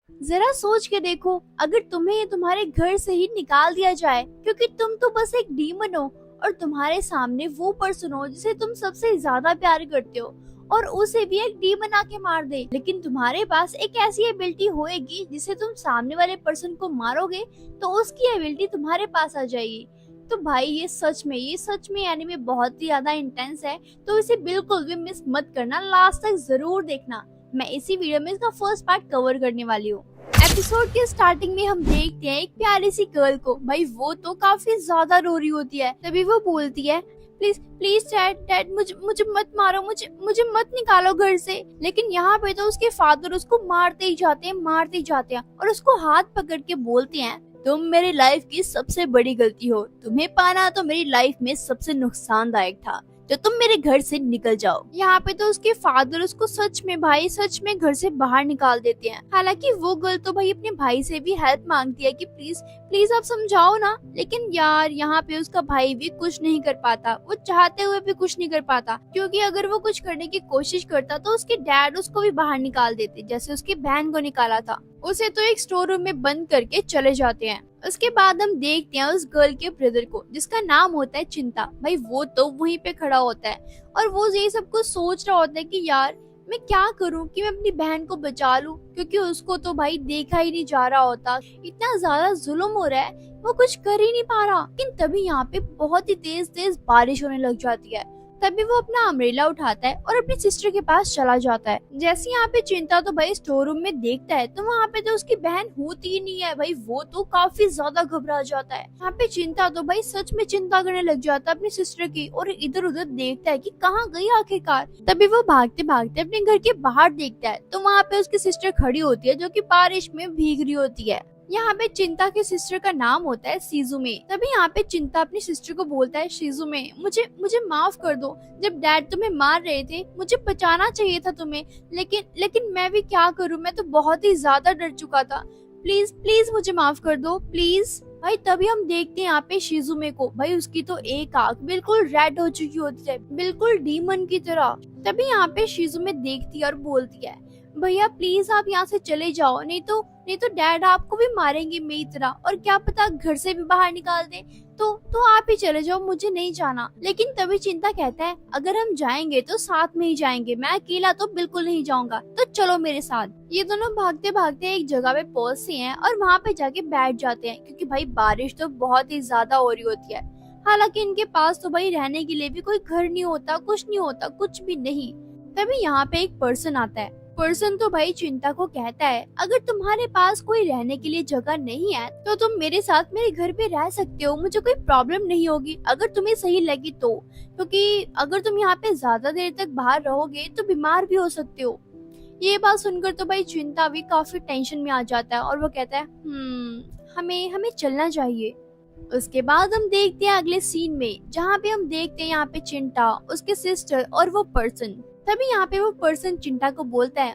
जरा सोच के देखो, अगर तुम्हें तुम्हारे घर से ही निकाल दिया जाए क्योंकि तुम तो बस एक डीमन हो, और तुम्हारे सामने वो पर्सन हो जिसे तुम सबसे ज्यादा प्यार करते हो, और उसे भी एक डीमन आके मार दे, लेकिन तुम्हारे पास एक ऐसी एबिलिटी होएगी जिसे तुम सामने वाले पर्सन को मारोगे तो उसकी एबिलिटी तुम्हारे पास आ जाएगी। तो भाई ये सच में एनीमे बहुत ही ज्यादा इंटेंस है, तो इसे बिल्कुल भी मिस मत करना, लास्ट तक जरूर देखना। मैं इसी वीडियो में इसका फर्स्ट पार्ट कवर करने वाली हूँ। एपिसोड के स्टार्टिंग में हम देखते हैं एक प्यारी सी गर्ल को। भाई वो तो काफी ज्यादा रो रही होती है, तभी वो बोलती है, प्लीज प्लीज डैड डैड मुझे मुझे मत मारो, मुझे मुझे मत निकालो घर से। लेकिन यहाँ पे तो उसके फादर उसको मारते ही जाते हैं और उसको हाथ पकड़ के बोलते हैं, तुम मेरी लाइफ की सबसे बड़ी गलती हो, तुम्हें पाना तो मेरी लाइफ में सबसे नुकसानदायक था, तो तुम मेरे घर से निकल जाओ। यहाँ पे तो उसके फादर उसको सच में घर से बाहर निकाल देते हैं। हालांकि वो गर्ल तो भाई अपने भाई से भी हेल्प मांगती है कि प्लीज प्लीज आप समझाओ ना, लेकिन यार यहाँ पे उसका भाई भी कुछ नहीं कर पाता, वो चाहते हुए भी कुछ नहीं कर पाता, क्योंकि अगर वो कुछ करने की कोशिश करता तो उसके डैड उसको भी बाहर निकाल देते, जैसे उसकी बहन को निकाला था। उसे तो एक स्टोर रूम में बंद करके चले जाते हैं। उसके बाद हम देखते हैं उस गर्ल के ब्रदर को जिसका नाम होता है चिंता। भाई वो तो वहीं पे खड़ा होता है और वो ये सब कुछ सोच रहा होता है कि यार मैं क्या करूं कि मैं अपनी बहन को बचा लूं, क्योंकि उसको तो भाई देखा ही नहीं जा रहा होता, इतना ज्यादा जुल्म हो रहा है, वो कुछ कर ही नहीं पा रहा। लेकिन तभी यहाँ पे बहुत ही तेज तेज बारिश होने लग जाती है। तभी वो अपना अम्ब्रेला उठाता है और अपनी सिस्टर के पास चला जाता है। जैसे यहाँ पे चिंता तो भाई स्टोर रूम में देखता है तो वहाँ पे तो उसकी बहन होती ही नहीं है। भाई वो तो काफी ज्यादा घबरा जाता है। यहाँ पे चिंता तो भाई सच में चिंता करने लग जाता है अपनी सिस्टर की, और इधर उधर देखता है कि कहाँ गई आखिरकार। तभी वो भागते भागते अपने घर के बाहर देखता है तो वहाँ पे उसकी सिस्टर खड़ी होती है जो कि बारिश में भीग रही होती है। यहाँ पे चिंता के सिस्टर का नाम होता है शिजुमे। तभी यहाँ पे चिंता अपनी सिस्टर को बोलता है, शिजुमे मुझे मुझे माफ कर दो, जब डैड तुम्हें मार रहे थे मुझे बचाना चाहिए था तुम्हें, लेकिन मैं भी क्या करूँ, मैं तो बहुत ही ज्यादा डर चुका था, प्लीज प्लीज मुझे माफ कर दो प्लीज। भाई तभी हम देखते हैं यहाँ पे शिजुमे को। भाई उसकी तो एक आंख बिल्कुल रेड हो चुकी होती है, बिल्कुल डीमन की तरह। तभी यहाँ पे शिजुमे देखती है और बोलती है, भैया प्लीज आप यहाँ से चले जाओ, नहीं तो डैड आपको भी मारेंगे मेरी तरह, और क्या पता घर से भी बाहर निकाल दे, तो आप ही चले जाओ, मुझे नहीं जाना। लेकिन तभी चिंता कहता है, अगर हम जाएंगे तो साथ में ही जाएंगे, मैं अकेला तो बिल्कुल नहीं जाऊंगा, तो चलो मेरे साथ। ये दोनों भागते भागते एक जगह पे पहुंचते हैं और वहाँ पे जाके बैठ जाते हैं, क्योंकि भाई बारिश तो बहुत ही ज्यादा हो रही होती है। हालांकि इनके पास तो भाई रहने के लिए भी कोई घर नहीं होता, कुछ नहीं होता, कुछ भी नहीं। तभी यहाँ पे एक पर्सन आता है। पर्सन तो भाई चिंता को कहता है, अगर तुम्हारे पास कोई रहने के लिए जगह नहीं है तो तुम मेरे साथ मेरे घर पे रह सकते हो, मुझे कोई प्रॉब्लम नहीं होगी अगर तुम्हें सही लगी तो, क्योंकि अगर तुम यहाँ पे ज्यादा देर तक बाहर रहोगे तो बीमार भी हो सकते हो। ये बात सुनकर तो भाई चिंता भी काफी टेंशन में आ जाता है और वो कहता है, हमें हमें चलना चाहिए। उसके बाद हम देखते हैं अगले सीन में, जहाँ पे हम देखते हैं यहाँ पे चिंटा, उसके सिस्टर और वो पर्सन। तभी यहाँ पे वो पर्सन चिंटा को बोलता है,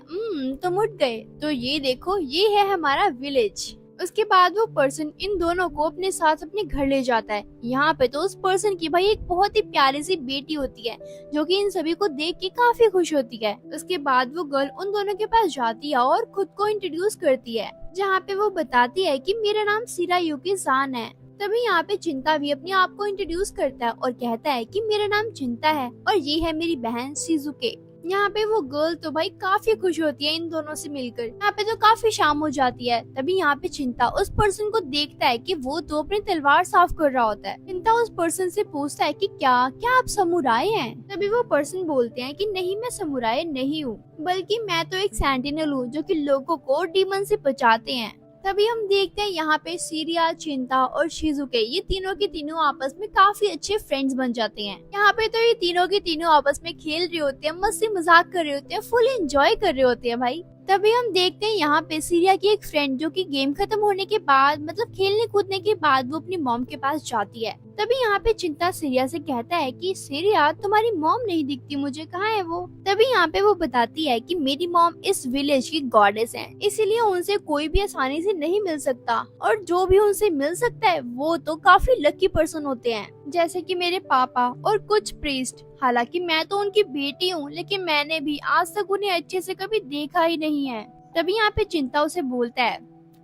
तुम उठ गए, तो ये देखो ये है हमारा विलेज। उसके बाद वो पर्सन इन दोनों को अपने साथ अपने घर ले जाता है। यहाँ पे तो उस पर्सन की भाई एक बहुत ही प्यारी सी बेटी होती है जो कि इन सभी को देख के काफी खुश होती है। उसके बाद वो गर्ल उन दोनों के पास जाती है और खुद को इंट्रोड्यूस करती है, जहाँ पे वो बताती है कि मेरा नाम शिरायुकी सान है। तभी यहाँ पे चिंता भी अपने आप को इंट्रोड्यूस करता है और कहता है कि मेरा नाम चिंता है और ये है मेरी बहन शिजुके। यहाँ पे वो गर्ल तो भाई काफी खुश होती है इन दोनों से मिलकर। यहाँ पे तो काफी शाम हो जाती है। तभी यहाँ पे चिंता उस पर्सन को देखता है कि वो तो अपनी तलवार साफ कर रहा होता है। चिंता उस पर्सन से पूछता है कि क्या क्या आप समुराई हैं? तभी वो पर्सन बोलते हैं कि नहीं, मैं समुराई नहीं हूँ, बल्कि मैं तो एक सेंटिनल हूँ जो कि लोगों को डीमन से बचाते हैं। तभी हम देखते हैं यहाँ पे सीरिया, चिंता और शिजुके, ये तीनों की तीनों आपस में काफी अच्छे फ्रेंड्स बन जाते हैं। यहाँ पे तो ये तीनों की तीनों आपस में खेल रहे होते हैं, मस्ती मजाक कर रहे होते हैं, फुल एंजॉय कर रहे होते हैं भाई। तभी हम देखते हैं यहाँ पे सीरिया की एक फ्रेंड जो कि गेम खत्म होने के बाद, मतलब खेलने कूदने के बाद, वो अपनी मॉम के पास जाती है। तभी यहाँ पे चिंता सीरिया से कहता है कि सीरिया तुम्हारी मॉम नहीं दिखती मुझे, कहाँ है वो? तभी यहाँ पे वो बताती है कि मेरी मॉम इस विलेज की गॉडेस है, इसीलिए उनसे कोई भी आसानी से नहीं मिल सकता, और जो भी उनसे मिल सकता है वो तो काफी लकी पर्सन होते हैं, जैसे कि मेरे पापा और कुछ प्रीस्ट। हालांकि मैं तो उनकी बेटी हूँ, लेकिन मैंने भी आज तक उन्हें अच्छे से कभी देखा ही नहीं है। तभी यहाँ पे चिंता उसे बोलता है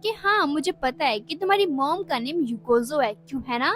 कि हाँ मुझे पता है कि तुम्हारी मॉम का नेम युकोजो है, क्यों है ना?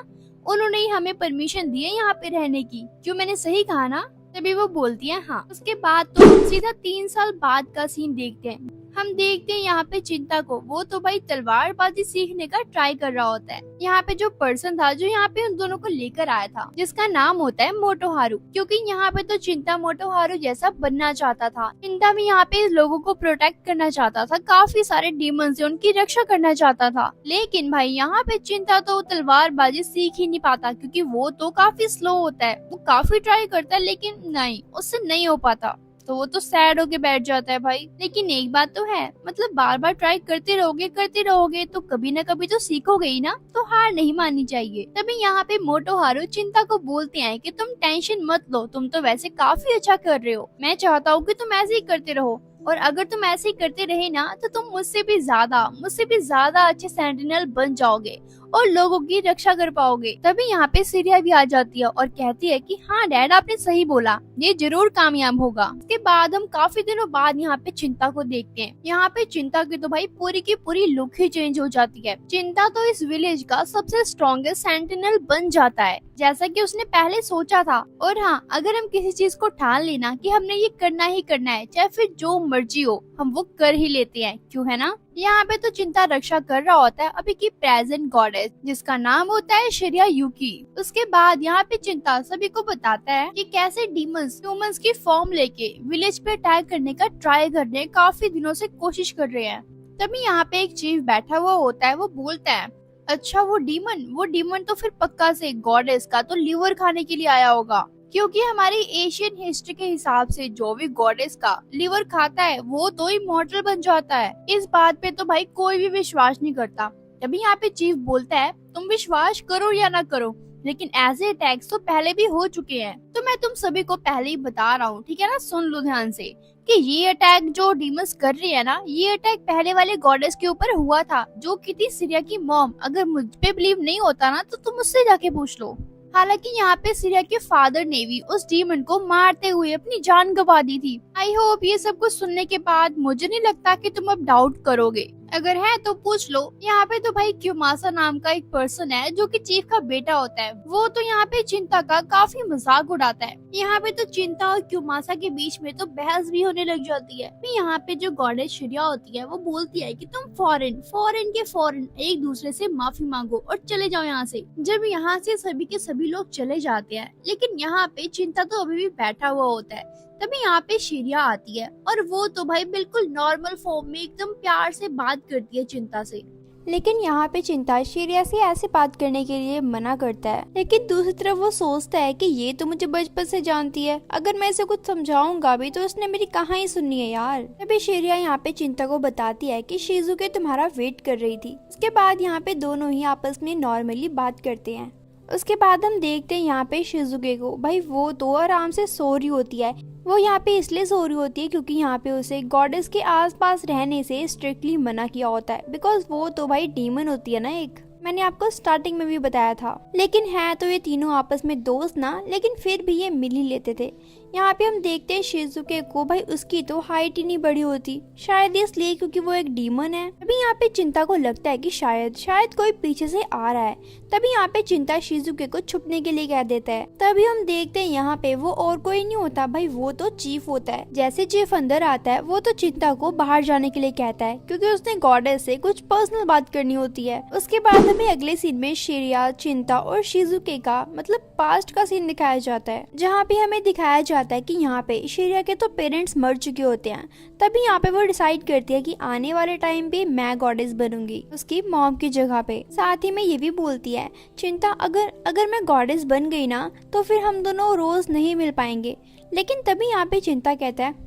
उन्होंने ही हमें परमिशन दी है यहाँ पे रहने की, क्यों मैंने सही कहा ना? तभी वो बोलती है हाँ। उसके बाद तो हम सीधा 3 साल बाद का सीन देखते हैं। हम देखते हैं यहाँ पे चिंता को, वो तो भाई तलवारबाजी सीखने का ट्राई कर रहा होता है। यहाँ पे जो पर्सन था जो यहाँ पे उन दोनों को लेकर आया था, जिसका नाम होता है मोटोहारू, क्योंकि यहाँ पे तो चिंता मोटोहारू जैसा बनना चाहता था। चिंता भी यहाँ पे लोगों को प्रोटेक्ट करना चाहता था, काफी सारे डीमन से उनकी रक्षा करना चाहता था। लेकिन भाई यहाँ पे चिंता तो तलवारबाजी सीख ही नहीं पाता, क्योंकि वो तो काफी स्लो होता है। वो काफी ट्राई करता है लेकिन नहीं, उससे नहीं हो पाता, तो वो तो सैड होके बैठ जाता है भाई। लेकिन एक बात तो है, मतलब बार बार ट्राई करते रहोगे तो कभी ना कभी तो सीखोगे ही ना, तो हार नहीं माननी चाहिए। तभी यहाँ पे मोटोहारू चिंता को बोलते हैं कि तुम टेंशन मत लो, तुम तो वैसे काफी अच्छा कर रहे हो, मैं चाहता हूँ कि तुम ऐसे ही करते रहो, और अगर तुम ऐसे ही करते रहे ना तो तुम मुझसे भी ज्यादा अच्छे सेंटिनल बन जाओगे और लोगों की रक्षा कर पाओगे। तभी यहाँ पे सीरिया भी आ जाती है और कहती है कि हाँ डैड आपने सही बोला, ये जरूर कामयाब होगा। उसके बाद हम काफी दिनों बाद यहाँ पे चिंता को देखते हैं। यहाँ पे चिंता की तो भाई पूरी की पूरी लुक ही चेंज हो जाती है। चिंता तो इस विलेज का सबसे स्ट्रॉन्गेस्ट सेंटिनल बन जाता है, जैसा कि उसने पहले सोचा था। और हाँ, अगर हम किसी चीज को ठान लेना कि हमने ये करना ही करना है, चाहे फिर जो मर्जी हो, हम वो कर ही लेते हैं, क्यों है ना? यहाँ पे तो चिंता रक्षा कर रहा होता है अभी की प्रेजेंट गॉडेस, जिसका नाम होता है शिरिया युकी। उसके बाद यहाँ पे चिंता सभी को बताता है कि कैसे डीमंस ह्यूमंस की फॉर्म लेके विलेज पे अटैक करने का ट्राई करने काफी दिनों से कोशिश कर रहे हैं। तभी यहाँ पे एक चीफ बैठा हुआ होता है, वो बोलता है अच्छा वो डीमन तो फिर पक्का से गॉडेस का तो लिवर खाने के लिए आया होगा, क्योंकि हमारी एशियन हिस्ट्री के हिसाब से जो भी गॉडेस का लिवर खाता है वो तो इमॉर्टल बन जाता है। इस बात पे तो भाई कोई भी विश्वास नहीं करता। तभी यहाँ पे चीफ बोलता है तुम विश्वास करो या ना करो, लेकिन ऐसे अटैक्स तो पहले भी हो चुके हैं, तो मैं तुम सभी को पहले ही बता रहा हूँ, ठीक है ना? सुन लो ध्यान से कि ये अटैक जो डीमंस कर रही है ना, ये अटैक पहले वाले गॉडेस के ऊपर हुआ था, जो कि थी सीरिया की मॉम। अगर मुझ पे बिलीव नहीं होता ना तो तुम मुझसे जाके पूछ लो। हालांकि यहाँ पे सीरिया के फादर ने भी उस डीमन को मारते हुए अपनी जान गंवा दी थी। आई होप ये सब कुछ सुनने के बाद मुझे नहीं लगता कि तुम अब डाउट करोगे, अगर है तो पूछ लो। यहाँ पे तो भाई क्यूमासा नाम का एक पर्सन है जो कि चीफ का बेटा होता है, वो तो यहाँ पे चिंता का काफी मजाक उड़ाता है। यहाँ पे तो चिंता और क्यूमासा के बीच में तो बहस भी होने लग जाती है। यहाँ पे जो गॉडेस शिरिया होती है वो बोलती है कि तुम फौरन एक दूसरे से माफी मांगो और चले जाओ यहाँ से। जब यहाँ से सभी के सभी लोग चले जाते हैं, लेकिन यहाँ पे चिंता तो अभी भी बैठा हुआ होता है। तभी यहाँ पे शिरिया आती है और वो तो भाई बिल्कुल नॉर्मल फॉर्म में एकदम प्यार से बात करती है चिंता से। लेकिन यहाँ पे चिंता शिरिया से ऐसे बात करने के लिए मना करता है, लेकिन दूसरी तरफ वो सोचता है कि ये तो मुझे बचपन से जानती है, अगर मैं इसे कुछ समझाऊंगा भी तो उसने मेरी कहाँ ही सुननी है यार। तभी शिरिया यहाँ पे चिंता को बताती है कि शिजुके तुम्हारा वेट कर रही थी। उसके बाद यहाँ पे दोनों ही आपस में नॉर्मली बात करते हैं। उसके बाद हम देखते हैं यहाँ पे शिजुके को, भाई वो तो आराम से सो रही होती है। वो यहाँ पे इसलिए सो रही होती है क्योंकि यहाँ पे उसे गॉडेस के आसपास रहने से स्ट्रिक्टली मना किया होता है, बिकॉज वो तो भाई डीमन होती है ना एक, मैंने आपको स्टार्टिंग में भी बताया था। लेकिन है तो ये तीनों आपस में दोस्त ना, लेकिन फिर भी ये मिल ही लेते थे। यहाँ पे हम देखते हैं शिजुके को, भाई उसकी तो हाइट ही नहीं बड़ी होती, शायद इसलिए क्योंकि वो एक डीमन है। अभी यहाँ पे चिंता को लगता है कि शायद कोई पीछे से आ रहा है। तभी यहाँ पे चिंता शिजुके को छुपने के लिए कह देता है। तभी हम देखते हैं यहाँ पे वो और कोई नहीं होता, भाई वो तो चीफ होता है। जैसे चीफ अंदर आता है वो तो चिंता को बाहर जाने के लिए कहता है, क्योंकि उसने गॉडेस से कुछ पर्सनल बात करनी होती है। उसके बाद हमें अगले सीन में शिरिया, चिंता और शिजुके का मतलब पास्ट का सीन दिखाया जाता है, जहाँ पे हमें दिखाया जाता है कि यहाँ पे शिरिया के तो पेरेंट्स मर चुके होते हैं। तभी यहाँ पे वो डिसाइड करती है कि आने वाले टाइम पे मैं गॉडेस बनूंगी उसकी मॉम की जगह पे। साथ ही में ये भी बोलती है चिंता, अगर मैं गॉडेस बन गई ना तो फिर हम दोनों रोज नहीं मिल पाएंगे। लेकिन तभी यहाँ पे चिंता कहता है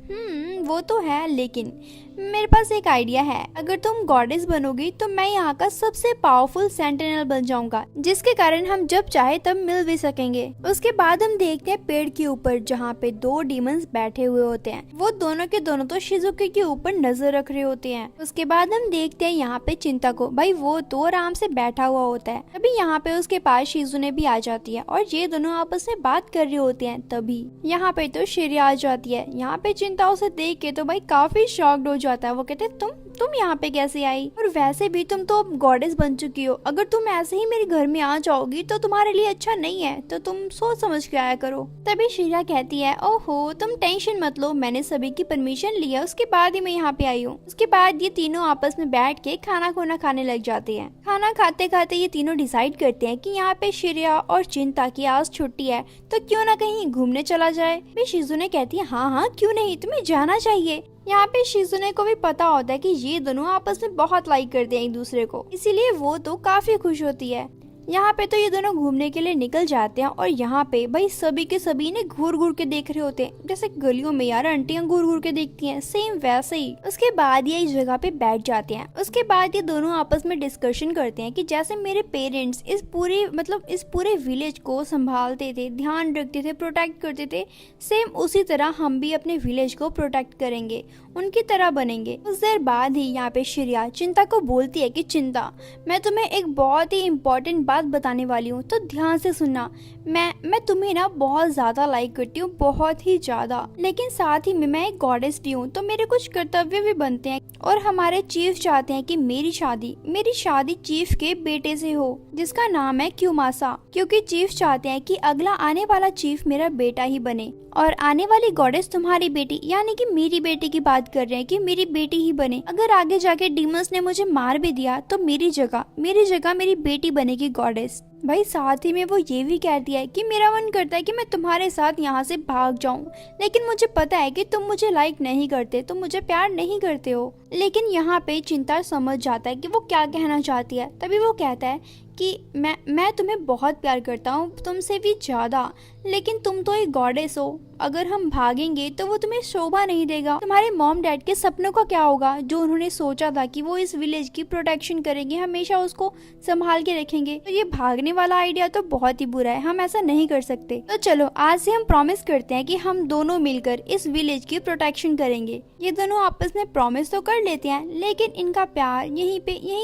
वो तो है, लेकिन मेरे पास एक आइडिया है। अगर तुम गॉडेस बनोगी तो मैं यहाँ का सबसे पावरफुल सेंटिनल बन जाऊंगा, जिसके कारण हम जब चाहे तब मिल भी सकेंगे। उसके बाद हम देखते हैं पेड़ के ऊपर जहाँ पे दो डीमंस बैठे हुए होते हैं। वो दोनों के दोनों तो शिजुके के ऊपर नजर रख रहे होते हैं। उसके बाद हम देखते हैं यहाँ पे चिंता को, भाई वो तो आराम से बैठा हुआ होता है। अभी यहाँ पे उसके पास शिजुने भी आ जाती है और ये दोनों आपस में बात कर रहे होते हैं। तभी यहाँ पे तो शिरिया आ जाती है। यहाँ पे चिंता उसे देख के तो भाई काफी शॉक्ड हो जाता है। वो कहते हैं तुम यहाँ पे कैसे आई, और वैसे भी तुम तो अब गॉडेस बन चुकी हो, अगर तुम ऐसे ही मेरे घर में आ जाओगी तो तुम्हारे लिए अच्छा नहीं है, तो तुम सोच समझ के आया करो। तभी शीला कहती है ओहो तुम टेंशन मत लो, मैंने सभी की परमिशन ली है, उसके बाद ही मैं यहाँ पे आई हूँ। उसके बाद ये तीनों आपस में बैठ के खाना खोना खाने लग जाते हैं। खाना खाते खाते ये तीनों डिसाइड करते हैं कि यहाँ पे श्रेया और चिंता की आज छुट्टी है, तो क्यों ना कहीं घूमने चला जाए। फिर शिजुने कहती है हाँ क्यों नहीं, तुम्हें जाना चाहिए। यहाँ पे शिजुने को भी पता होता है कि ये दोनों आपस में बहुत लाइक करते हैं एक दूसरे को, इसीलिए वो तो काफी खुश होती है। यहाँ पे तो ये दोनों घूमने के लिए निकल जाते हैं और यहाँ पे भाई सभी के सभी ने घूर घूर के देख रहे होते हैं, जैसे गलियों में यार आंटियां घूर घूर के देखती हैं, सेम वैसे ही। उसके बाद ये इस जगह पे बैठ जाते हैं। उसके बाद ये दोनों आपस में डिस्कशन करते हैं कि जैसे मेरे पेरेंट्स इस पूरे विलेज को संभालते थे, ध्यान रखते थे, प्रोटेक्ट करते थे, सेम उसी तरह हम भी अपने विलेज को प्रोटेक्ट करेंगे, उनकी तरह बनेंगे। कुछ देर बाद ही यहाँ पे श्रेया चिंता को बोलती है कि चिंता मैं तुम्हें एक बहुत ही इम्पोर्टेंट बात बताने वाली हूँ, तो ध्यान से सुनना। मैं तुम्हें ना बहुत ज्यादा लाइक करती हूँ, बहुत ही ज्यादा, लेकिन साथ ही में मैं एक गॉडेस भी हूँ, तो मेरे कुछ कर्तव्य भी बनते हैं और हमारे चीफ चाहते हैं कि मेरी शादी चीफ के बेटे से हो, जिसका नाम है क्यूमासा, क्योंकि चीफ चाहते हैं कि अगला आने वाला चीफ मेरा बेटा ही बने, और आने वाली गॉडेस तुम्हारी बेटी यानी कि मेरी बेटी की बात कर रहे हैं कि मेरी बेटी ही बने। अगर आगे जाके डीमंस ने मुझे मार भी दिया तो मेरी जगह मेरी बेटी बनेगी गॉडेस। भाई साथ ही में वो ये भी कहती है कि मेरा मन करता है कि मैं तुम्हारे साथ यहाँ से भाग जाऊं, लेकिन मुझे पता है कि तुम मुझे लाइक नहीं करते, तुम मुझे प्यार नहीं करते हो। लेकिन यहाँ पे चिंता समझ जाता है कि वो क्या कहना चाहती है। तभी वो कहता है कि मैं तुम्हें बहुत प्यार करता हूँ, तुमसे भी ज्यादा, लेकिन तुम तो एक गॉडेस हो, अगर हम भागेंगे तो वो तुम्हें शोभा नहीं देगा। तुम्हारे मॉम डैड के सपनों का क्या होगा, जो उन्होंने सोचा था कि वो इस विलेज की प्रोटेक्शन करेंगे, हमेशा उसको संभाल के रखेंगे। तो ये भागने वाला आइडिया तो बहुत ही बुरा है, हम ऐसा नहीं कर सकते। तो चलो आज से हम प्रॉमिस करते हैं कि हम दोनों मिलकर इस विलेज की प्रोटेक्शन करेंगे। ये दोनों आपस में प्रॉमिस तो कर लेते हैं, लेकिन इनका प्यार यहीं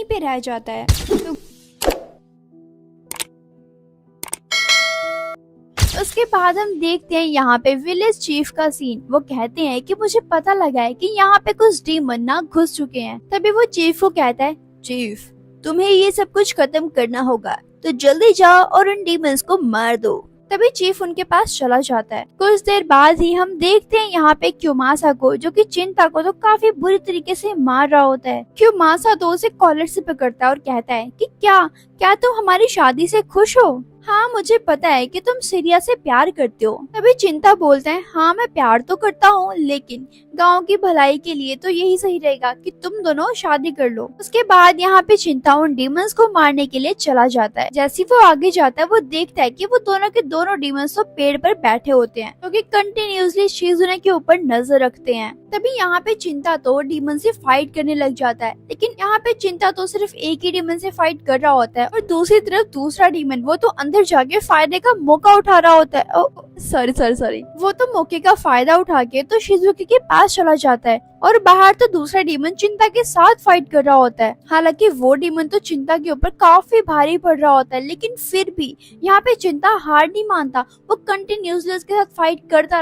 पे रह जाता है। तो उसके बाद हम देखते हैं यहाँ पे विलेज चीफ का सीन। वो कहते हैं कि मुझे पता लगा है कि यहाँ पे कुछ डीमन ना घुस चुके हैं। तभी वो चीफ को कहता है चीफ तुम्हें ये सब कुछ खत्म करना होगा, तो जल्दी जाओ और उन डीमंस को मार दो। तभी चीफ उनके पास चला जाता है। कुछ देर बाद ही हम देखते हैं यहाँ पे क्यूमासा को, जो कि चिंता को तो काफी बुरी तरीके से मार रहा होता है। क्यूमासा तो उसे कॉलर से पकड़ता है और कहता है कि क्या तुम हमारी शादी से खुश हो? हाँ मुझे पता है कि तुम श्रेया से प्यार करते हो। तभी चिंता बोलते हैं हाँ मैं प्यार तो करता हूँ, लेकिन गांव की भलाई के लिए तो यही सही रहेगा कि तुम दोनों शादी कर लो। उसके बाद यहाँ पे चिंता उन डीमंस को मारने के लिए चला जाता है। जैसे वो आगे जाता है वो देखता है कि वो दोनों के दोनों डीमंस तो पेड़ पर बैठे होते हैं, क्योंकि कंटिन्यूसली शिजुने के ऊपर नजर रखते हैं। तभी यहाँ पे चिंता तो डीमन से फाइट करने लग जाता है, लेकिन यहाँ पे चिंता तो सिर्फ एक ही डीमन से फाइट कर रहा होता है और दूसरी तरफ दूसरा डीमन वो तो अंदर जाके फायदे का मौका उठा रहा होता है। सॉरी वो तो मौके का फायदा उठा के तो शिजुकी के पास चला जाता है और बाहर तो दूसरा डीमन चिंता के साथ फाइट कर रहा होता है। हालांकि वो डीमन तो चिंता के ऊपर काफी भारी पड़ रहा होता है, लेकिन फिर भी यहाँ पे चिंता हार नहीं मानता। वो कंटिन्यूसली उसके साथ फाइट करता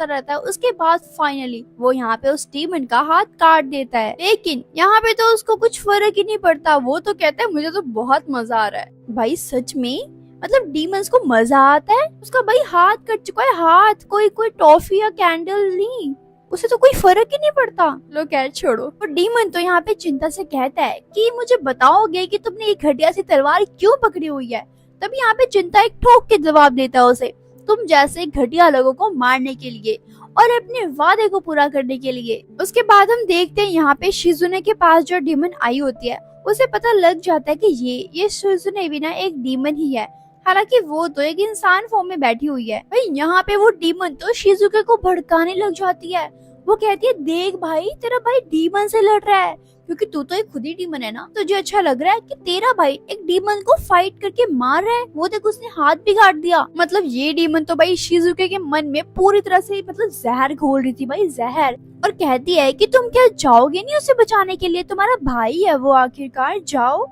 रहता है। उसके बाद फाइनली वो यहाँ पे उस डीमन का हाथ काट देता है, लेकिन यहाँ पे तो उसको कुछ फर्क ही नहीं पड़ता। वो तो कहता है मुझे तो बहुत मजा आ रहा है। भाई सच में मतलब डीमंस को मजा आता है? उसका भाई हाथ कट चुका है, हाथ कोई टॉफी या कैंडल नहीं, उसे तो कोई फर्क ही नहीं पड़ता। लो खैर छोड़ो। और डीमन तो यहाँ पे चिंता से कहता है कि मुझे बताओगे कि तुमने एक घटिया सी तलवार क्यों पकड़ी हुई है? तभी यहाँ पे चिंता एक ठोक के जवाब देता है उसे, तुम जैसे घटिया लोगों को मारने के लिए और अपने वादे को पूरा करने के लिए। उसके बाद हम देखते हैं यहाँ पे शिजुने के पास जो डीमन आई होती है, उसे पता लग जाता है कि ये शिजुने भी ना एक डीमन ही है। हालांकि वो तो एक इंसान फॉर्म में बैठी हुई है। भाई यहाँ पे वो डीमन तो शिजुके को भड़काने लग जाती है। वो कहती है देख भाई तेरा भाई डीमन से लड़ रहा है, क्योंकि तू तो एक खुद ही डीमन है ना, तुझे अच्छा लग रहा है कि तेरा भाई एक डीमन को फाइट करके मार रहा है। वो देख उसने हाथ भी काट दिया। मतलब ये डीमन तो भाई शिजुके के मन में पूरी तरह से मतलब जहर घोल रही थी भाई, जहर। और कहती है कि तुम क्या जाओगे नहीं उसे बचाने के लिए? तुम्हारा भाई है वो, आखिरकार जाओ।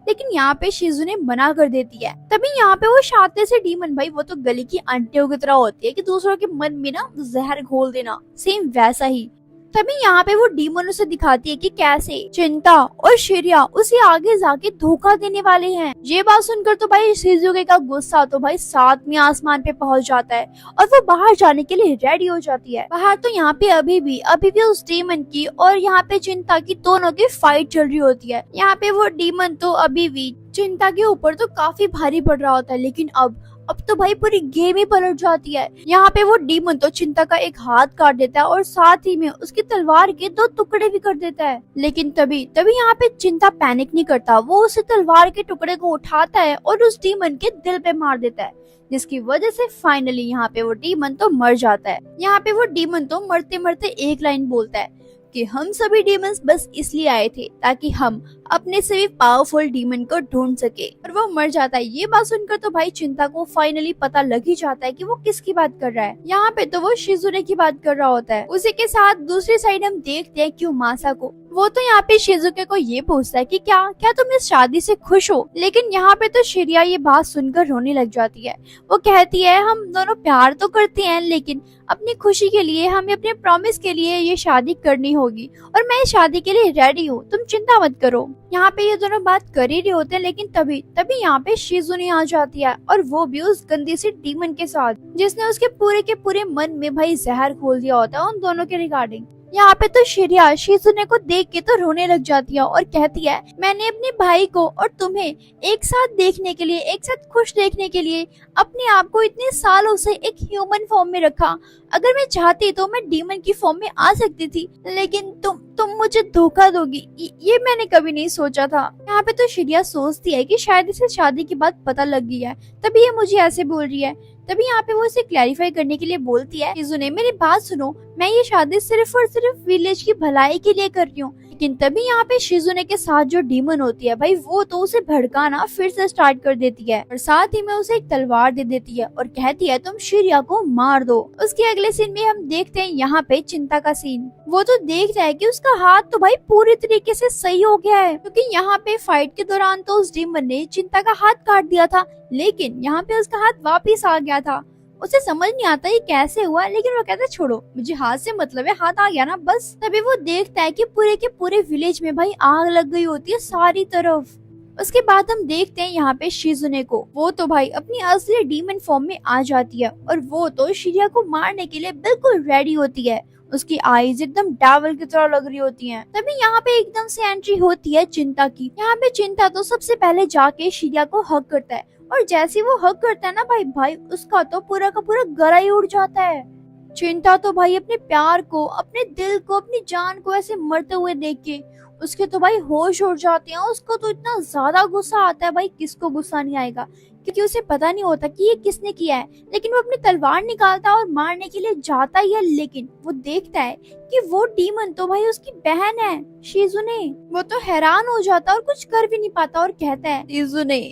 लेकिन यहाँ पे शिजुने मना कर देती है। तभी यहाँ पे वो शाते से डीमन, भाई वो तो गली की आंटियों की तरह होती है कि दूसरों के मन में ना जहर घोल देना, सेम वैसा ही। तभी यहाँ पे वो डीमन उसे दिखाती है कि कैसे चिंता और शिरिया उसे आगे जाके धोखा देने वाले हैं। ये बात सुनकर तो भाई शिजुके का गुस्सा तो भाई 7वें आसमान पे पहुंच जाता है और वो बाहर जाने के लिए रेडी हो जाती है। बाहर तो यहाँ पे अभी भी उस डीमन की और यहाँ पे चिंता की दोनों की फाइट चल रही होती है। यहाँ पे वो डीमन तो अभी भी चिंता के ऊपर तो काफी भारी पड़ रहा होता है, लेकिन अब तो भाई पूरी गेम ही पलट जाती है। यहाँ पे वो डीमन तो चिंता का एक हाथ काट देता है और साथ ही में उसकी तलवार के 2 टुकड़े भी कर देता है। लेकिन तभी यहाँ पे चिंता पैनिक नहीं करता, वो उस तलवार के टुकड़े को उठाता है और उस डीमन के दिल पे मार देता है, जिसकी वजह से फाइनली यहाँ पे वो डीमन तो मर जाता है। यहाँ पे वो डीमन तो मरते मरते एक लाइन बोलता है कि हम सभी डीमंस बस इसलिए आए थे ताकि हम अपने से भी पावरफुल डीमन को ढूंढ सके, और वो मर जाता है। ये बात सुनकर तो भाई चिंता को फाइनली पता लग ही जाता है कि वो किसकी बात कर रहा है। यहाँ पे तो वो शिजुने की बात कर रहा होता है। उसी के साथ दूसरी साइड हम देखते हैं क्यूमासा को। वो तो यहाँ पे शिजुके को ये पूछता है कि क्या तुम इस शादी से खुश हो, लेकिन यहाँ पे तो शिरिया ये बात सुनकर रोने लग जाती है। वो कहती है हम दोनों प्यार तो करते हैं, लेकिन अपनी खुशी के लिए, हमें अपने प्रॉमिस के लिए ये शादी करनी होगी और मैं इस शादी के लिए रेडी हूँ, तुम चिंता मत करो। यहाँ पे ये दोनों बात कर ही रहे होते हैं, लेकिन तभी यहाँ पे शिजुने आ जाती है, और वो भी उस गंदी सी डीमन के साथ जिसने उसके पूरे मन में भाई जहर खोल दिया होता है उन दोनों के रिगार्डिंग। यहाँ पे तो शिरिया शिजुने को देख के तो रोने लग जाती है और कहती है मैंने अपने भाई को और तुम्हें एक साथ देखने के लिए, एक साथ खुश देखने के लिए अपने आप को इतने सालों से एक ह्यूमन फॉर्म में रखा। अगर मैं चाहती तो मैं डीमन की फॉर्म में आ सकती थी, लेकिन तुम मुझे धोखा दोगी, ये मैंने कभी नहीं सोचा था। यहाँ पे तो शिरिया सोचती है कि शायद इसे शादी की बात पता लग गई है, तभी ये मुझे ऐसे बोल रही है। तभी यहाँ पे वो इसे क्लैरिफाई करने के लिए बोलती है शिजुने मेरी बात सुनो, मैं ये शादी सिर्फ और सिर्फ विलेज की भलाई के लिए कर रही हूँ। लेकिन तभी यहाँ पे शिजुने के साथ जो डीमन होती है भाई, वो तो उसे भड़काना फिर से स्टार्ट कर देती है और साथ ही में उसे एक तलवार दे देती है और कहती है तुम शिरिया को मार दो। उसके अगले सीन में हम देखते हैं यहाँ पे चिंता का सीन। वो तो देखता है कि उसका हाथ तो भाई पूरी तरीके से सही हो गया है, क्योंकि यहाँ पे फाइट के दौरान तो उस डीमन ने चिंता का हाथ काट दिया था, लेकिन यहाँ पे उसका हाथ वापिस आ गया था। उसे समझ नहीं आता ये कैसे हुआ, लेकिन वो कहता है छोड़ो, मुझे हाथ से मतलब है, हाथ आ गया ना बस। तभी वो देखता है कि पूरे के पूरे विलेज में भाई आग लग गई होती है सारी तरफ। उसके बाद हम देखते हैं यहाँ पे शिजुने को। वो तो भाई अपनी असली डीमन फॉर्म में आ जाती है और वो तो शिरिया को मारने के लिए बिल्कुल रेडी होती है। उसकी आईज एकदम डेविल की तरह लग रही होती हैं। तभी यहाँ पे एकदम से एंट्री होती है चिंता की। यहाँ पे चिंता तो सबसे पहले जाके शिरिया को हग करता है, और जैसे वो हग करता है ना भाई उसका तो पूरा का पूरा गला ही उड़ जाता है। चिंता तो भाई अपने प्यार को, अपने दिल को, अपनी जान को ऐसे मरते हुए देख के उसके तो भाई होश उड़ जाते हैं। उसको तो इतना ज्यादा गुस्सा आता है भाई, किसको गुस्सा नहीं आएगा, क्योंकि उसे पता नहीं होता कि ये किसने किया है। लेकिन वो अपनी तलवार निकालता है और मारने के लिए जाता ही है, लेकिन वो देखता है कि वो डीमन तो भाई उसकी बहन है शिजुने। वो तो हैरान हो जाता है और कुछ कर भी नहीं पाता और कहता है शिजुने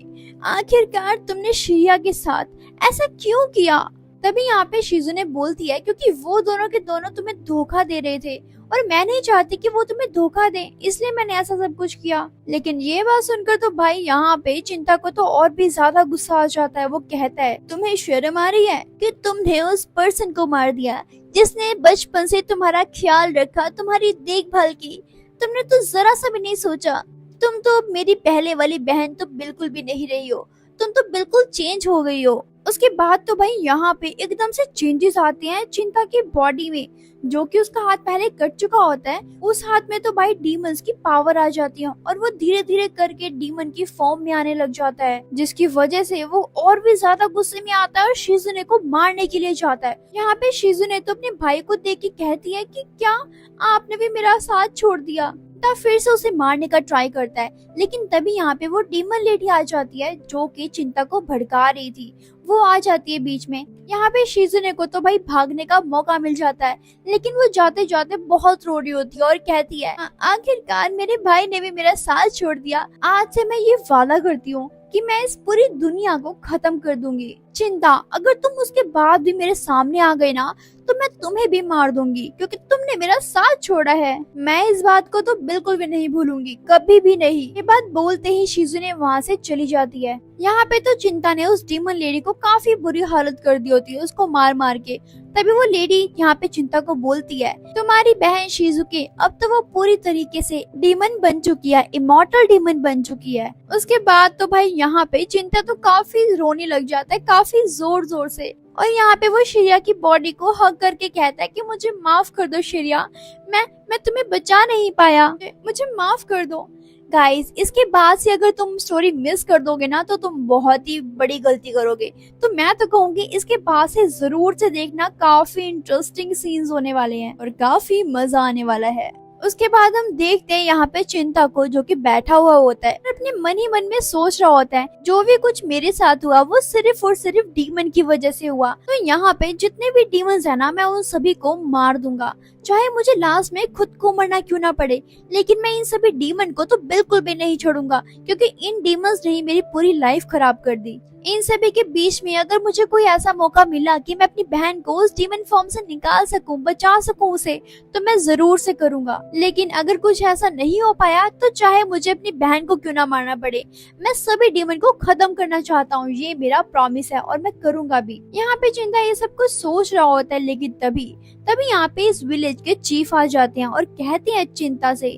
आखिरकार तुमने शिरिया के साथ ऐसा क्यों किया। तभी यहाँ पे शिजुने बोलती है क्योंकि वो दोनों के दोनों तुम्हें धोखा दे रहे थे और मैं नहीं चाहती कि वो तुम्हें धोखा दे, इसलिए मैंने ऐसा सब कुछ किया। लेकिन ये बात सुनकर तो भाई यहाँ पे चिंता को तो और भी ज्यादा गुस्सा आ जाता है। वो कहता है तुम्हें शर्म आ रही है कि तुमने उस पर्सन को मार दिया जिसने बचपन से तुम्हारा ख्याल रखा, तुम्हारी देखभाल की। तुमने तो जरा सा भी नहीं सोचा, तुम तो मेरी पहले वाली बहन तो बिल्कुल भी नहीं रही हो, तुम तो बिल्कुल चेंज हो गई हो। उसके बाद तो भाई यहाँ पे एकदम से चेंजेस आते हैं चिंता की बॉडी में, जो कि उसका हाथ पहले कट चुका होता है, उस हाथ में तो भाई डीमंस की पावर आ जाती है और वो धीरे धीरे करके डीमन की फॉर्म में आने लग जाता है, जिसकी वजह से वो और भी ज्यादा गुस्से में आता है और शिजुने को मारने के लिए जाता है। यहाँ पे शिजुने तो अपने भाई को देख के कहती है कि क्या आपने भी मेरा साथ छोड़ दिया। तब फिर से उसे मारने का ट्राई करता है, लेकिन तभी यहाँ पे वो डीमन लेडी आ जाती है जो कि चिंता को भड़का रही थी। वो आ जाती है बीच में। यहाँ पे शिजुने को तो भाई भागने का मौका मिल जाता है, लेकिन वो जाते जाते बहुत रो रही होती है और कहती है आखिरकार मेरे भाई ने भी मेरा साथ छोड़ दिया। आज से मैं ये वादा करती हूँ कि मैं इस पूरी दुनिया को खत्म कर दूंगी। चिंता, अगर तुम उसके बाद भी मेरे सामने आ गई ना तो मैं तुम्हें भी मार दूंगी, क्योंकि तुमने मेरा साथ छोड़ा है। मैं इस बात को तो बिल्कुल भी नहीं भूलूंगी, कभी भी नहीं। ये बात बोलते ही शिजुने वहाँ से चली जाती है। यहाँ पे तो चिंता ने उस डीमन लेडी को काफी बुरी हालत कर दी होती है, उसको मार मार के। तभी वो लेडी यहाँ पे चिंता को बोलती है, तुम्हारी बहन शिजुके अब तो वो पूरी तरीके से डीमन बन चुकी है, इमॉर्टल डीमन बन चुकी है। उसके बाद तो भाई यहाँ पे चिंता तो काफी रोने लग जाता है, काफी जोर जोर से। और यहाँ पे वो श्रेया की बॉडी को हग करके कहता है कि मुझे माफ कर दो श्रेया, मैं तुम्हें बचा नहीं पाया, मुझे माफ कर दो। गाइस, इसके बाद से अगर तुम स्टोरी मिस कर दोगे ना तो तुम बहुत ही बड़ी गलती करोगे। तो मैं तो कहूंगी इसके बाद से जरूर से देखना, काफी इंटरेस्टिंग सीन्स होने वाले हैं और काफी मजा आने वाला है। उसके बाद हम देखते हैं यहाँ पे चिंता को, जो कि बैठा हुआ होता है और अपने मन ही मन में सोच रहा होता है जो भी कुछ मेरे साथ हुआ वो सिर्फ और सिर्फ डीमन की वजह से हुआ। तो यहाँ पे जितने भी डीमंस है ना, मैं उन सभी को मार दूंगा, चाहे मुझे लास्ट में खुद को मरना क्यों ना पड़े। लेकिन मैं इन सभी डीमन को तो बिल्कुल भी नहीं छोड़ूंगा, क्योंकि इन डीमंस ने ही मेरी पूरी लाइफ खराब कर दी। इन सभी के बीच में अगर मुझे कोई ऐसा मौका मिला कि मैं अपनी बहन को उस डीमन फॉर्म से निकाल सकूं, बचा सकूं उसे, तो मैं जरूर से करूंगा। लेकिन अगर कुछ ऐसा नहीं हो पाया तो चाहे मुझे अपनी बहन को क्यों ना मारना पड़े, मैं सभी डीमन को खत्म करना चाहता हूँ, ये मेरा प्रॉमिस है और मैं करूंगा भी। यहाँ पे चिंता ये सब कुछ सोच रहा होता है, लेकिन तभी यहाँ पे इस विलेज के चीफ आ जाते हैं और कहते हैं चिंता से,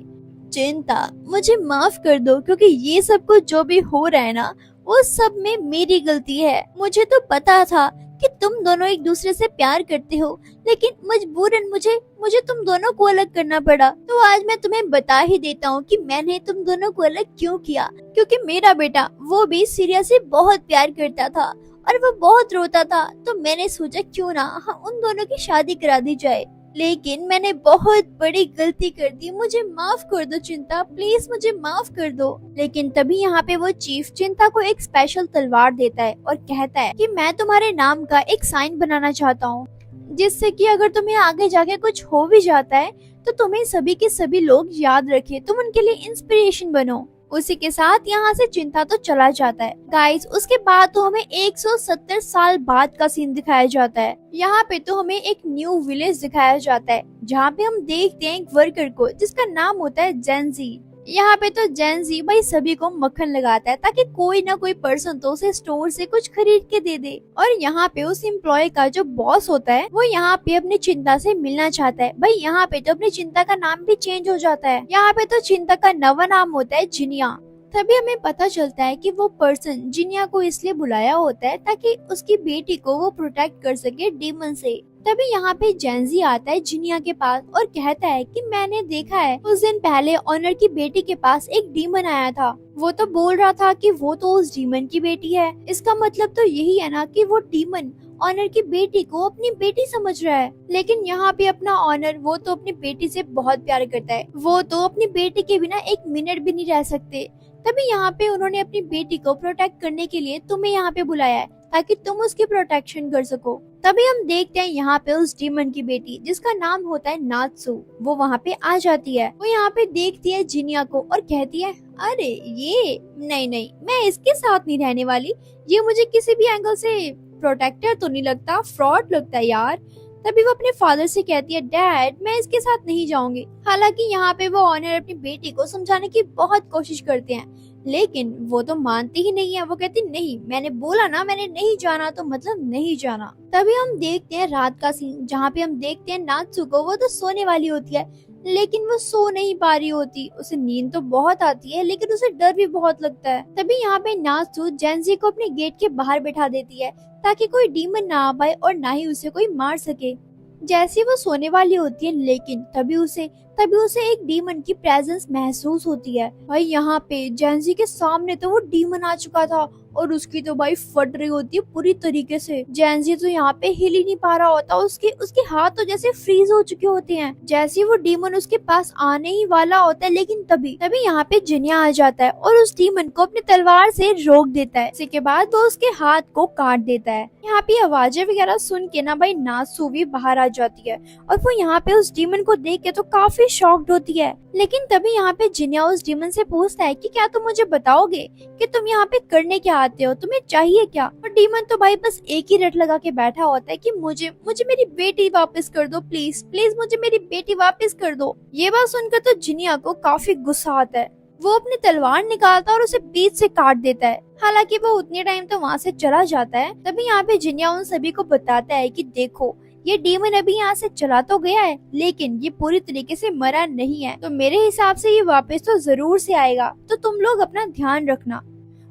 चिंता मुझे माफ कर दो, क्योंकि ये सब कुछ जो भी हो रहा है ना वो सब में मेरी गलती है। मुझे तो पता था कि तुम दोनों एक दूसरे से प्यार करते हो, लेकिन मजबूरन मुझे तुम दोनों को अलग करना पड़ा। तो आज मैं तुम्हें बता ही देता हूँ कि मैंने तुम दोनों को अलग क्यों किया। क्योंकि मेरा बेटा वो भी सीरिया से बहुत प्यार करता था और वो बहुत रोता था, तो मैंने सोचा क्यों ना उन दोनों की शादी करा दी जाए। लेकिन मैंने बहुत बड़ी गलती कर दी, मुझे माफ कर दो चिंता, प्लीज मुझे माफ कर दो। लेकिन तभी यहाँ पे वो चीफ चिंता को एक स्पेशल तलवार देता है और कहता है कि मैं तुम्हारे नाम का एक साइन बनाना चाहता हूँ, जिससे कि अगर तुम्हें आगे जाके कुछ हो भी जाता है तो तुम्हें सभी के सभी लोग याद रखे, तुम उनके लिए इंस्पिरेशन बनो। उसी के साथ यहाँ से चिंता तो चला जाता है। गाइस, उसके बाद तो हमें 170 साल बाद का सीन दिखाया जाता है। यहाँ पे तो हमें एक न्यू विलेज दिखाया जाता है, जहाँ पे हम देखते हैं एक वर्कर को जिसका नाम होता है जेंजी। यहाँ पे तो जेंजी भाई सभी को मक्खन लगाता है ताकि कोई ना कोई पर्सन तो उसे स्टोर से कुछ खरीद के दे दे। और यहाँ पे उस एम्प्लॉय का जो बॉस होता है वो यहाँ पे अपनी चिंता से मिलना चाहता है। भाई यहाँ पे तो अपनी चिंता का नाम भी चेंज हो जाता है। यहाँ पे तो चिंता का नवा नाम होता है जिनिया। तभी हमें पता चलता है कि वो पर्सन जिनिया को इसलिए बुलाया होता है ताकि उसकी बेटी को वो प्रोटेक्ट कर सके डीमन से। तभी यहाँ पे जेंजी आता है जिनिया के पास और कहता है कि मैंने देखा है उस दिन पहले ऑनर की बेटी के पास एक डीमन आया था, वो तो बोल रहा था कि वो तो उस डीमन की बेटी है। इसका मतलब तो यही है ना कि वो डीमन ऑनर की बेटी को अपनी बेटी समझ रहा है। लेकिन यहाँ पे अपना ऑनर वो तो अपनी बेटी से बहुत प्यार करता है, वो तो अपनी बेटी के बिना एक मिनट भी नहीं रह सकते। तभी यहाँ पे उन्होंने अपनी बेटी को प्रोटेक्ट करने के लिए तुम्हें यहाँ पे बुलाया है ताकि तुम उसकी प्रोटेक्शन कर सको। तभी हम देखते हैं यहाँ पे उस डीमन की बेटी जिसका नाम होता है नात्सु, वो वहाँ पे आ जाती है। वो यहाँ पे देखती है जिनिया को और कहती है, अरे ये नहीं, मैं इसके साथ नहीं रहने वाली, ये मुझे किसी भी एंगल से प्रोटेक्टर तो नहीं लगता, फ्रॉड लगता है यार। तभी वो अपने फादर से कहती है, डैड मैं इसके साथ नहीं जाऊंगी। हालांकि यहाँ पे वो ऑनर अपनी बेटी को समझाने की बहुत कोशिश करते हैं, लेकिन वो तो मानती ही नहीं है। वो कहती नहीं, मैंने बोला ना मैंने नहीं जाना तो मतलब नहीं जाना। तभी हम देखते हैं रात का सीन, जहाँ पे हम देखते हैं नात्सु को, वो तो सोने वाली होती है लेकिन वो सो नहीं पा रही होती। उसे नींद तो बहुत आती है लेकिन उसे डर भी बहुत लगता है। तभी यहाँ पे नात्सु जेंजी को अपने गेट के बाहर बैठा देती है ताकि कोई डीमन ना आ पाए और ना ही उसे कोई मार सके। जैसे वो सोने वाली होती है, लेकिन तभी उसे एक डीमन की प्रेजेंस महसूस होती है। भाई यहाँ पे जेंजी के सामने तो वो डीमन आ चुका था और उसकी तो भाई फट रही होती है पूरी तरीके से। जेंजी तो यहाँ पे हिल ही नहीं पा रहा होता, उसके हाथ तो जैसे फ्रीज हो चुके होते हैं। जैसे वो डीमन उसके पास आने ही वाला होता है, लेकिन तभी यहाँ पे जिनिया आ जाता है और उस डीमन को अपनी तलवार से रोक देता है। इसके बाद वो उसके हाथ को काट देता है। यहाँ पे आवाजें वगैरह सुन के ना भाई नात्सु भी बाहर आ जाती है और वो यहाँ पे उस डीमन को देख के तो काफी शॉक्ड होती है। लेकिन तभी यहाँ पे जिनिया उस डीमन से पूछता है कि क्या तुम मुझे बताओगे कि तुम यहाँ पे करने क्या चाहते हो, तुम्हें चाहिए क्या? और डीमन तो भाई बस एक ही रट लगा के बैठा होता है कि मुझे मुझे मेरी बेटी वापस कर दो, प्लीज प्लीज मुझे मेरी बेटी वापस कर दो। ये बात सुनकर तो जिनिया को काफी गुस्सा आता है। वो अपनी तलवार निकालता है और उसे बीच से काट देता है। हालांकि वो उतने टाइम तो वहाँ से चला जाता है। तभी यहाँ पे जिनिया उन सभी को बताता है कि देखो, ये डीमन अभी यहाँ से चला तो गया है, लेकिन ये पूरी तरीके से मरा नहीं है, तो मेरे हिसाब से ये वापस तो जरूर से आएगा, तो तुम लोग अपना ध्यान रखना।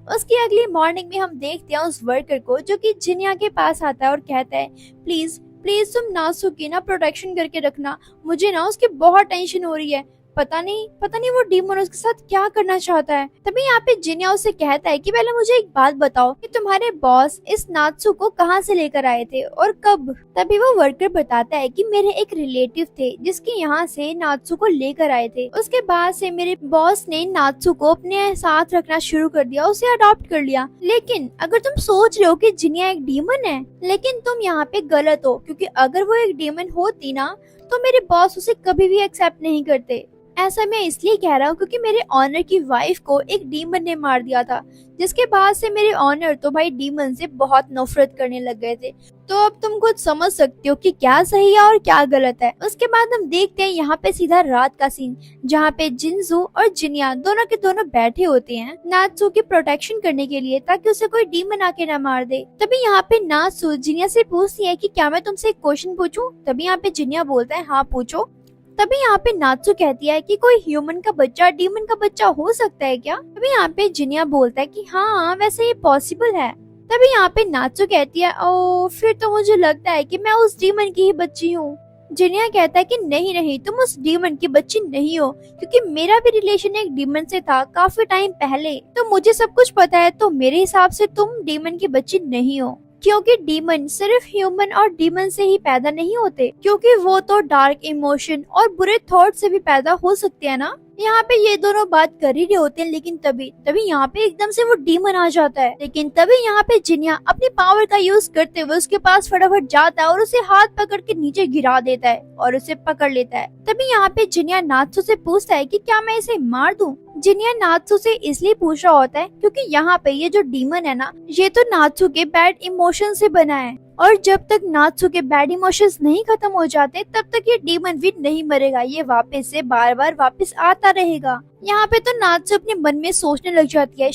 उसकी अगली मॉर्निंग में हम देखते हैं उस वर्कर को जो कि जिनिया के पास आता है और कहता है, प्लीज प्लीज तुम नासु की ना प्रोटेक्शन करके रखना, मुझे ना उसकी बहुत टेंशन हो रही है। पता नहीं वो डीमन उसके साथ क्या करना चाहता है। तभी यहाँ पे जिनिया उसे कहता है कि पहले मुझे एक बात बताओ कि तुम्हारे बॉस इस नात्सु को कहाँ से लेकर आए थे और कब? तभी वो वर्कर बताता है कि मेरे एक रिलेटिव थे जिसके यहाँ से नात्सु को लेकर आए थे। उसके बाद से मेरे बॉस ने नात्सु को अपने साथ रखना शुरू कर दिया, उसे अडॉप्ट कर लिया। लेकिन अगर तुम सोच रहे हो कि जिनिया एक डीमन है, लेकिन तुम यहाँ पे गलत हो, क्योंकि अगर वो एक डीमन होती ना तो मेरे बॉस उसे कभी भी एक्सेप्ट नहीं करते। ऐसा मैं इसलिए कह रहा हूँ क्योंकि मेरे ऑनर की वाइफ को एक डीमन ने मार दिया था, जिसके बाद से मेरे ऑनर तो भाई डीमन से बहुत नफरत करने लग गए थे। तो अब तुम खुद समझ सकते हो कि क्या सही है और क्या गलत है। उसके बाद हम देखते हैं यहाँ पे सीधा रात का सीन, जहाँ पे जिनजू और जिनिया दोनों के दोनों बैठे होते हैं नात्सु की प्रोटेक्शन करने के लिए, ताकि उसे कोई डीमन आके ना मार दे। तभी यहाँ पे नात्सु जिनिया से पूछती है कि क्या मैं तुमसे एक क्वेश्चन पूछूं? तभी यहाँ पे जिनिया बोलता है, हाँ पूछो। तभी यहाँ पे नात्सु कहती है कि कोई ह्यूमन का बच्चा डीमन का बच्चा हो सकता है क्या? तभी यहाँ पे जिनिया बोलता है कि हाँ वैसे ये पॉसिबल है। तभी यहाँ पे नात्सु कहती है, ओ फिर तो मुझे लगता है कि मैं उस डीमन की ही बच्ची हूँ। जिनिया कहता है कि नहीं नहीं, तुम उस डीमन की बच्ची नहीं हो, क्योंकि मेरा भी रिलेशन एक डीमन से था काफी टाइम पहले, तो मुझे सब कुछ पता है। तो मेरे हिसाब से तुम डीमन की बच्ची नहीं हो, क्योंकि डीमन सिर्फ ह्यूमन और डीमन से ही पैदा नहीं होते, क्योंकि वो तो डार्क इमोशन और बुरे थॉट से भी पैदा हो सकते हैं ना। यहाँ पे ये दोनों बात कर ही रहे होते हैं, लेकिन तभी यहाँ पे एकदम से वो डीमन आ जाता है। लेकिन तभी यहाँ पे जिनिया अपनी पावर का यूज करते हुए उसके पास फटाफट जाता है और उसे हाथ पकड़ के नीचे गिरा देता है और उसे पकड़ लेता है। तभी यहाँ पे जिनिया नात्सु से पूछता है कि क्या मैं इसे मार दूं? जिनिया नात्सु से इसलिए पूछ रहा होता है क्योंकि यहाँ पे ये जो डीमन है ना, ये तो नात्सु के बैड इमोशन से बना है, और जब तक नात्सु के बैड इमोशंस नहीं खत्म हो जाते तब तक ये डीमन भी नहीं मरेगा, ये वापस से बार बार वापस आता रहेगा। यहाँ पे तो नात्सु अपने मन में सोचने लग जाती है,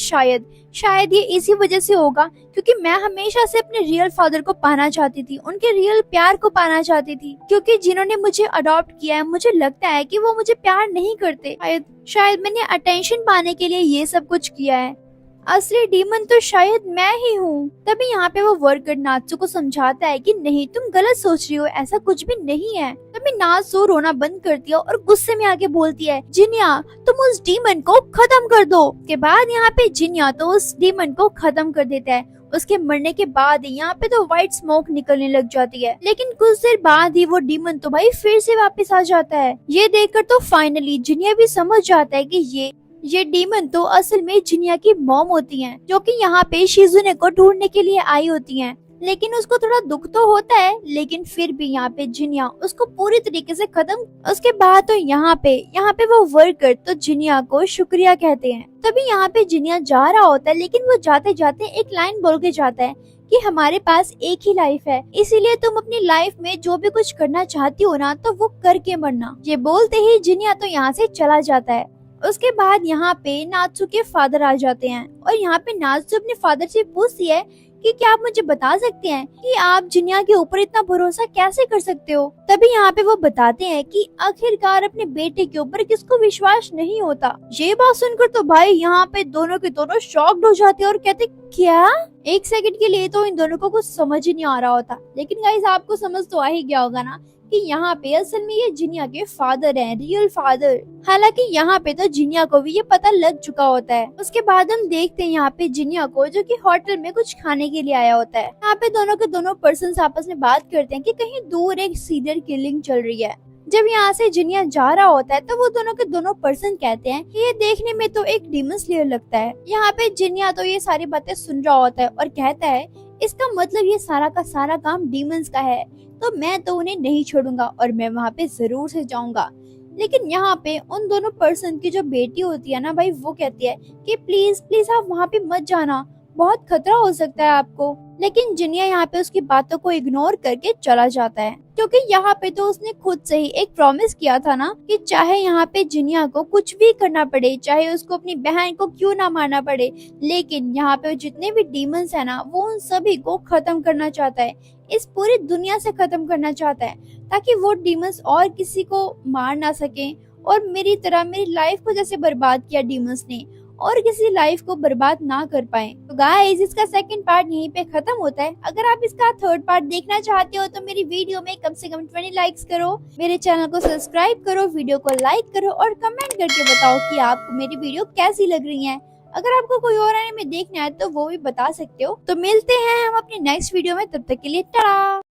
शायद ये इसी वजह से होगा क्योंकि मैं हमेशा से अपने रियल फादर को पाना चाहती थी, उनके रियल प्यार को पाना चाहती थी, क्योंकि जिन्होंने मुझे अडॉप्ट किया है मुझे लगता है कि वो मुझे प्यार नहीं करते। शायद मैंने अटेंशन पाने के लिए ये सब कुछ किया है, असली डीमन तो शायद मैं ही हूँ। तभी यहाँ पे वो वर्कर नात्सु को समझाता है कि नहीं तुम गलत सोच रही हो, ऐसा कुछ भी नहीं है। तभी नात्सु रोना बंद करती है और गुस्से में आके बोलती है, जिनिया तुम उस डीमन को खत्म कर दो। के बाद यहाँ पे जिनिया तो उस डीमन को खत्म कर देता है। उसके मरने के बाद यहाँ पे तो व्हाइट स्मोक निकलने लग जाती है, लेकिन कुछ देर बाद ही वो डीमन तो भाई फिर से वापस आ जाता है। ये देखकर तो फाइनली जिनिया भी समझ जाता है कि ये डीमन तो असल में जिनिया की मॉम होती हैं, जो कि यहाँ पे शिजुने को ढूंढने के लिए आई होती हैं। लेकिन उसको थोड़ा दुख तो होता है, लेकिन फिर भी यहाँ पे जिनिया उसको पूरी तरीके से खत्म। उसके बाद तो यहाँ पे वो वर्कर तो जिनिया को शुक्रिया कहते हैं। तभी यहाँ पे जिनिया जा रहा होता है, लेकिन वो जाते जाते एक लाइन बोल के जाता है कि हमारे पास एक ही लाइफ है, इसीलिए तुम अपनी लाइफ में जो भी कुछ करना चाहती हो ना तो वो करके मरना। ये बोलते ही जिनिया तो यहाँ से चला जाता है। उसके बाद यहाँ पे नात्सु के फादर आ जाते हैं और यहाँ पे नात्सु अपने फादर से पूछती है कि क्या आप मुझे बता सकते हैं कि आप जिनिया के ऊपर इतना भरोसा कैसे कर सकते हो? तभी यहाँ पे वो बताते हैं कि आखिरकार अपने बेटे के ऊपर किसको विश्वास नहीं होता। ये बात सुनकर तो भाई यहाँ पे दोनों के दोनों शॉक्ड हो जाते हैं और कहते क्या? एक सेकंड के लिए तो इन दोनों को कुछ समझ ही नहीं आ रहा होता, लेकिन गाइस आपको समझ तो आ ही गया होगा ना कि यहाँ पे असल में ये जिनिया के फादर हैं, रियल फादर। हालांकि यहाँ पे तो जिनिया को भी ये पता लग चुका होता है। उसके बाद हम देखते हैं यहाँ पे जिनिया को, जो कि होटल में कुछ खाने के लिए आया होता है। यहाँ पे दोनों के दोनों पर्सन्स आपस में बात करते हैं कि कहीं दूर एक सीरियल किलिंग चल रही है। जब यहाँ से जिनिया जा रहा होता है तो वो दोनों के दोनों पर्सन कहते हैं कि ये देखने में तो एक डीमन स्लेयर लगता है। यहाँ पे जिनिया तो ये सारी बातें सुन रहा होता है और कहता है इसका मतलब ये सारा का सारा काम डीमंस का है, तो मैं तो उन्हें नहीं छोड़ूंगा और मैं वहाँ पे जरूर से जाऊंगा। लेकिन यहाँ पे उन दोनों पर्सन की जो बेटी होती है ना भाई, वो कहती है कि प्लीज प्लीज आप वहाँ पे मत जाना, बहुत खतरा हो सकता है आपको। लेकिन जिनिया यहाँ पे उसकी बातों को इग्नोर करके चला जाता है, क्योंकि यहाँ पे तो उसने खुद से ही एक प्रॉमिस किया था ना कि चाहे यहाँ पे जिनिया को कुछ भी करना पड़े, चाहे उसको अपनी बहन को क्यों ना मारना पड़े, लेकिन यहाँ पे जितने भी डीमंस है ना वो उन सभी को खत्म करना चाहता है, इस पूरी दुनिया से खत्म करना चाहता है, ताकि वो डीमंस और किसी को मार ना सके और मेरी तरह मेरी लाइफ को जैसे बर्बाद किया डीमंस ने और किसी लाइफ को बर्बाद ना कर पाए। तो गाइस इसका सेकंड पार्ट यहीं पे खत्म होता है। अगर आप इसका थर्ड पार्ट देखना चाहते हो तो मेरी वीडियो में कम से कम 20 लाइक्स करो, मेरे चैनल को सब्सक्राइब करो, वीडियो को लाइक करो और कमेंट करके बताओ कि आपको मेरी वीडियो कैसी लग रही है। अगर आपको कोई और एनिमे देखना है तो वो भी बता सकते हो। तो मिलते हैं हम अपनी नेक्स्ट वीडियो में, तब तक के लिए टाटा।